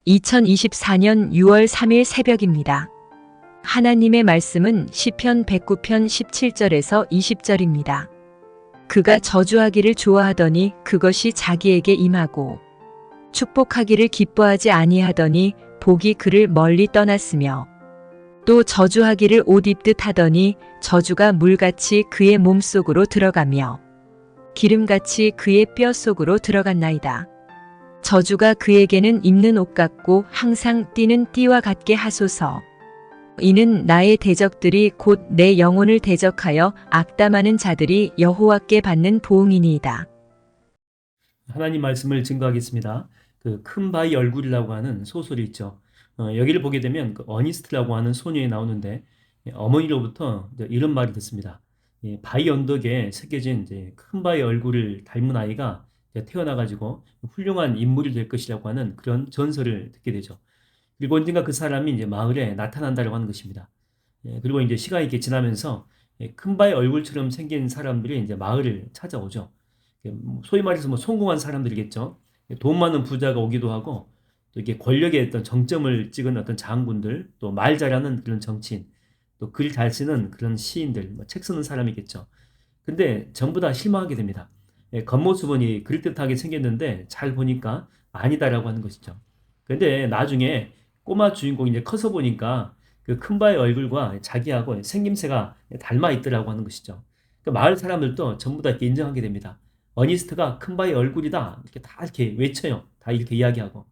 2024년 6월 3일 새벽입니다. 하나님의 말씀은 시편 109편 17절에서 20절입니다. 그가 저주하기를 좋아하더니 그것이 자기에게 임하고 축복하기를 기뻐하지 아니하더니 복이 그를 멀리 떠났으며 또 저주하기를 옷 입듯 하더니 저주가 물같이 그의 몸속으로 들어가며 기름같이 그의 뼈 속으로 들어갔나이다. 저주가 그에게는 입는 옷 같고 항상 띠는 띠와 같게 하소서. 이는 나의 대적들이 곧 내 영혼을 대적하여 악담하는 자들이 여호와께 받는 보응이니이다. 하나님 말씀을 증거하겠습니다. 그 큰 바위 얼굴이라고 하는 소설이 있죠. 여기를 보게 되면 그 어니스트라고 하는 소녀에 나오는데 어머니로부터 이런 말을 듣습니다. 바위 언덕에 새겨진 큰 바위 얼굴을 닮은 아이가 태어나가지고 훌륭한 인물이 될 것이라고 하는 그런 전설을 듣게 되죠. 그리고 언젠가 그 사람이 이제 마을에 나타난다고 하는 것입니다. 그리고 이제 시간이 이렇게 지나면서 큰 바위 얼굴처럼 생긴 사람들이 이제 마을을 찾아오죠. 소위 말해서 뭐 성공한 사람들이겠죠. 돈 많은 부자가 오기도 하고 또 이게 권력의 어떤 정점을 찍은 어떤 장군들, 또 말 잘하는 그런 정치인, 또 글 잘 쓰는 그런 시인들, 뭐 책 쓰는 사람이겠죠. 근데 전부 다 실망하게 됩니다. 겉모습은 그럴듯하게 생겼는데 잘 보니까 아니다라고 하는 것이죠. 근데 나중에 꼬마 주인공이 이제 커서 보니까 그 큰바의 얼굴과 자기하고 생김새가 닮아 있더라고 하는 것이죠. 그 마을 사람들도 전부 다 이렇게 인정하게 됩니다. 어니스트가 큰바의 얼굴이다. 이렇게 다 이렇게 외쳐요. 다 이렇게 이야기하고.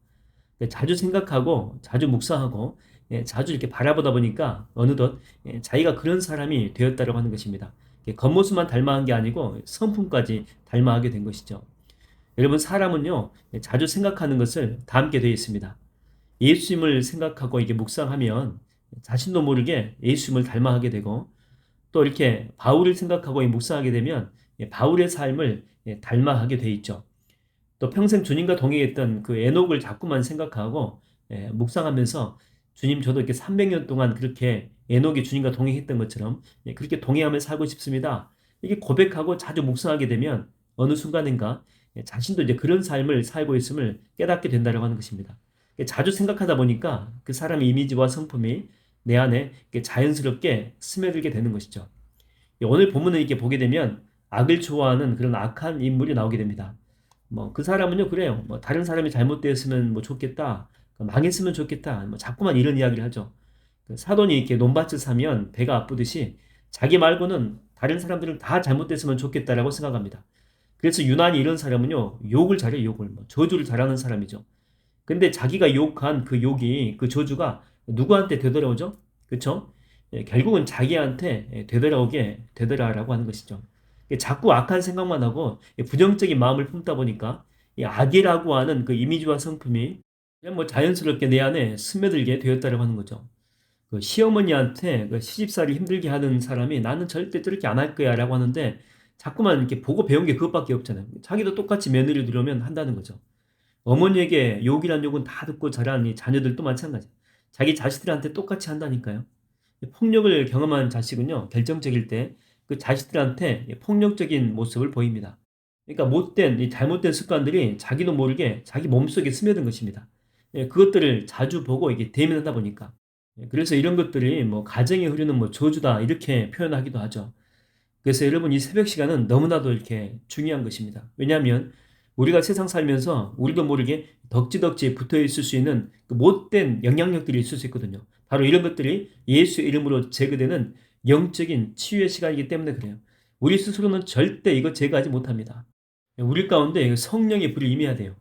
자주 생각하고, 자주 묵상하고, 자주 이렇게 바라보다 보니까 어느덧 자기가 그런 사람이 되었다고 하는 것입니다. 겉모습만 닮아한 게 아니고 성품까지 닮아하게 된 것이죠. 여러분, 사람은요, 자주 생각하는 것을 닮게 되어 있습니다. 예수님을 생각하고 이게 묵상하면 자신도 모르게 예수님을 닮아하게 되고, 또 이렇게 바울을 생각하고 묵상하게 되면 바울의 삶을 닮아하게 돼 있죠. 또 평생 주님과 동행했던 그 에녹을 자꾸만 생각하고 묵상하면서 주님, 저도 이렇게 300년 동안 그렇게 에녹이 주님과 동행했던 것처럼 그렇게 동행하며 살고 싶습니다. 이게 고백하고 자주 묵상하게 되면 어느 순간인가 자신도 이제 그런 삶을 살고 있음을 깨닫게 된다고 하는 것입니다. 자주 생각하다 보니까 그 사람의 이미지와 성품이 내 안에 자연스럽게 스며들게 되는 것이죠. 오늘 본문을 이렇게 보게 되면 악을 좋아하는 그런 악한 인물이 나오게 됩니다. 뭐 그 사람은요 그래요. 뭐 다른 사람이 잘못되었으면 뭐 좋겠다, 망했으면 좋겠다, 뭐 자꾸만 이런 이야기를 하죠. 그 사돈이 이렇게 논밭을 사면 배가 아프듯이 자기 말고는 다른 사람들은 다 잘못됐으면 좋겠다라고 생각합니다. 그래서 유난히 이런 사람은요 욕을 잘해요. 욕을 뭐 저주를 잘하는 사람이죠. 근데 자기가 욕한 그 욕이, 그 저주가 누구한테 되돌아오죠? 그쵸? 결국은 자기한테 되돌아오게 되더라라고 하는 것이죠. 자꾸 악한 생각만 하고 부정적인 마음을 품다 보니까 이 악이라고 하는 그 이미지와 성품이 그냥 뭐 자연스럽게 내 안에 스며들게 되었다고 하는 거죠. 그 시어머니한테 그 시집살이 힘들게 하는 사람이 나는 절대 저렇게 안 할 거야 라고 하는데 자꾸만 이렇게 보고 배운 게 그것밖에 없잖아요. 자기도 똑같이 며느리 들어오면 한다는 거죠. 어머니에게 욕이란 욕은 다 듣고 자란 이 자녀들도 마찬가지. 자기 자식들한테 똑같이 한다니까요. 폭력을 경험한 자식은요, 결정적일 때 그 자식들한테 폭력적인 모습을 보입니다. 그러니까 못된, 이 잘못된 습관들이 자기도 모르게 자기 몸속에 스며든 것입니다. 그것들을 자주 보고 이게 대면하다 보니까. 그래서 이런 것들이 뭐 가정에 흐르는 뭐 저주다 이렇게 표현하기도 하죠. 그래서 여러분 이 새벽 시간은 너무나도 이렇게 중요한 것입니다. 왜냐하면 우리가 세상 살면서 우리도 모르게 덕지덕지 붙어 있을 수 있는 그 못된 영향력들이 있을 수 있거든요. 바로 이런 것들이 예수 이름으로 제거되는 영적인 치유의 시간이기 때문에 그래요. 우리 스스로는 절대 이거 제거하지 못합니다. 우리 가운데 성령의 불이 임해야 돼요.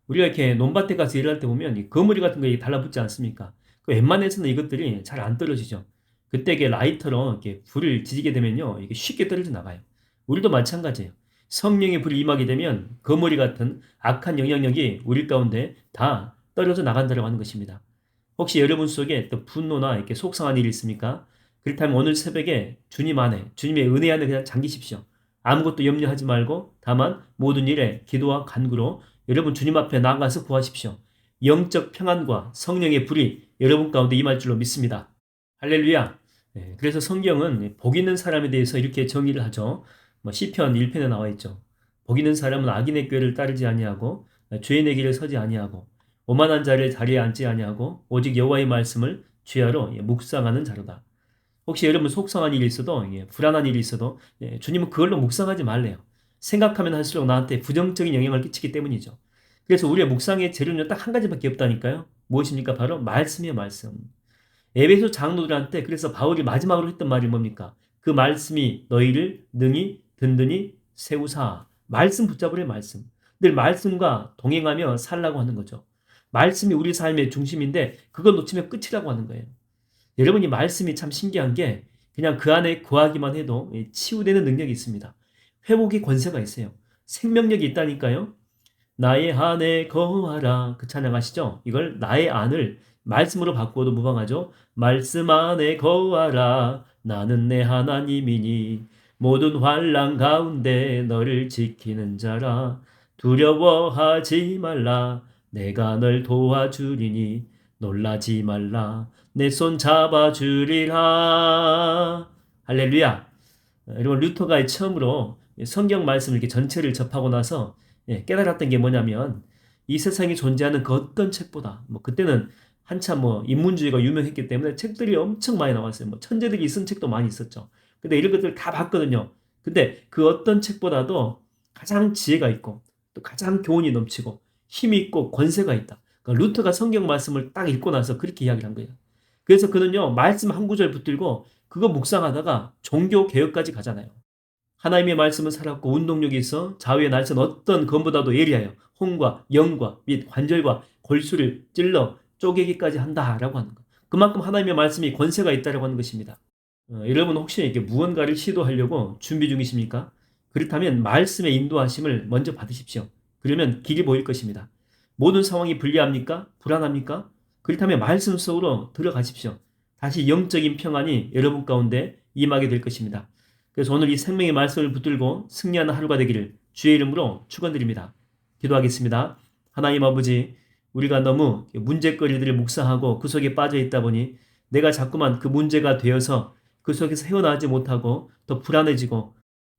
우리가 이렇게 논밭에 가서 일할 때 보면 이 거머리 같은 거 달라붙지 않습니까? 그 웬만해서는 이것들이 잘 안 떨어지죠. 그때 이게 라이터로 이렇게 불을 지지게 되면요, 이게 쉽게 떨어져 나가요. 우리도 마찬가지예요. 성령의 불이 임하게 되면 거머리 같은 악한 영향력이 우리 가운데 다 떨어져 나간다고 하는 것입니다. 혹시 여러분 속에 또 분노나 이렇게 속상한 일이 있습니까? 그렇다면 오늘 새벽에 주님 안에, 주님의 은혜 안에 그냥 잠기십시오. 아무것도 염려하지 말고 다만 모든 일에 기도와 간구로 여러분 주님 앞에 나아가서 구하십시오. 영적 평안과 성령의 불이 여러분 가운데 임할 줄로 믿습니다. 할렐루야. 그래서 성경은 복 있는 사람에 대해서 이렇게 정의를 하죠. 뭐 시편 1편에 나와 있죠. 복 있는 사람은 악인의 꾀를 따르지 아니하고 죄인의 길을 서지 아니하고 오만한 자를 자리에 앉지 아니하고 오직 여호와의 말씀을 주야로 묵상하는 자로다. 혹시 여러분 속상한 일이 있어도 불안한 일이 있어도 주님은 그걸로 묵상하지 말래요. 생각하면 할수록 나한테 부정적인 영향을 끼치기 때문이죠. 그래서 우리의 묵상의 재료는 딱 한 가지밖에 없다니까요. 무엇입니까? 바로 말씀이에요, 말씀. 에베소 장로들한테 그래서 바울이 마지막으로 했던 말이 뭡니까? 그 말씀이 너희를 능히 든든히 세우사. 말씀 붙잡으래, 말씀. 늘 말씀과 동행하며 살라고 하는 거죠. 말씀이 우리 삶의 중심인데 그걸 놓치면 끝이라고 하는 거예요. 여러분이 말씀이 참 신기한 게 그냥 그 안에 거하기만 해도 치유되는 능력이 있습니다. 회복의 권세가 있어요. 생명력이 있다니까요. 나의 안에 거하라. 그 찬양 아시죠? 이걸 나의 안을 말씀으로 바꾸어도 무방하죠. 말씀 안에 거하라. 나는 내 하나님이니 모든 환난 가운데 너를 지키는 자라. 두려워하지 말라. 내가 널 도와주리니 놀라지 말라. 내 손 잡아주리라. 할렐루야. 여러분 루터가 처음으로 성경 말씀을 이렇게 전체를 접하고 나서 깨달았던 게 뭐냐면 이 세상에 존재하는 그 어떤 책보다 그때는 한참 인문주의가 유명했기 때문에 책들이 엄청 많이 나왔어요. 천재들이 쓴 책도 많이 있었죠. 근데 이런 것들 다 봤거든요. 근데 그 어떤 책보다도 가장 지혜가 있고 또 가장 교훈이 넘치고 힘이 있고 권세가 있다. 그러니까 루터가 성경 말씀을 딱 읽고 나서 그렇게 이야기를 한 거예요. 그래서 그는요 말씀 한 구절 붙들고 그거 묵상하다가 종교 개혁까지 가잖아요. 하나님의 말씀은 살았고 운동력이 있어 좌우의 날선 어떤 검보다도 예리하여 혼과 영과 및 관절과 골수를 찔러 쪼개기까지 한다라고 하는 것. 그만큼 하나님의 말씀이 권세가 있다라고 하는 것입니다. 여러분 혹시 이렇게 무언가를 시도하려고 준비 중이십니까? 그렇다면 말씀의 인도하심을 먼저 받으십시오. 그러면 길이 보일 것입니다. 모든 상황이 불리합니까? 불안합니까? 그렇다면 말씀 속으로 들어가십시오. 다시 영적인 평안이 여러분 가운데 임하게 될 것입니다. 그래서 오늘 이 생명의 말씀을 붙들고 승리하는 하루가 되기를 주의 이름으로 축원드립니다. 기도하겠습니다. 하나님 아버지, 우리가 너무 문제거리들을 묵상하고 그 속에 빠져 있다 보니 내가 자꾸만 그 문제가 되어서 그 속에서 헤어나지 못하고 더 불안해지고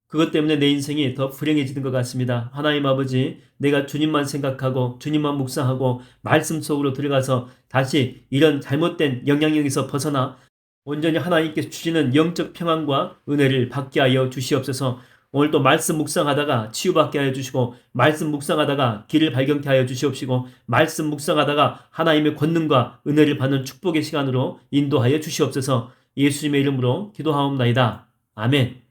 그것 때문에 내 인생이 더 불행해지는 것 같습니다. 하나님 아버지, 내가 주님만 생각하고 주님만 묵상하고 말씀 속으로 들어가서 다시 이런 잘못된 영향력에서 벗어나 온전히 하나님께서 주시는 영적 평안과 은혜를 받게 하여 주시옵소서. 오늘도 말씀 묵상하다가 치유받게 하여 주시고 말씀 묵상하다가 길을 발견케 하여 주시옵시고 말씀 묵상하다가 하나님의 권능과 은혜를 받는 축복의 시간으로 인도하여 주시옵소서. 예수님의 이름으로 기도하옵나이다. 아멘.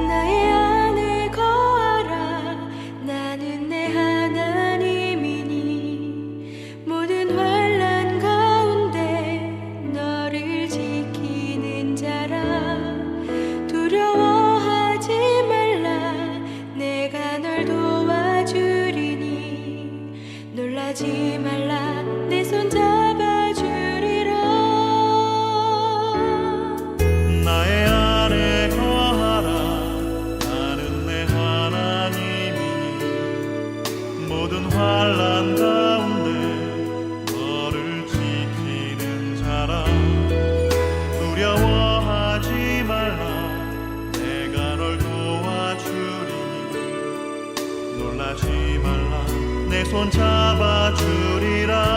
나의 안에 거하라. 나는 내 하나님이니 모든 환난 가운데 너를 지키는 자라. 두려워하지 말라. 내가 널 도와주리니 놀라지 말라. 내 손 잡아주리라. 나의 안에 거하라. 나는 내 하나님이니 모든 환난 가운데 너를 지키는 자라. 두려워하지 말라. 내가 널 도와주리니 놀라지 말라. 내 손 잡아주리라.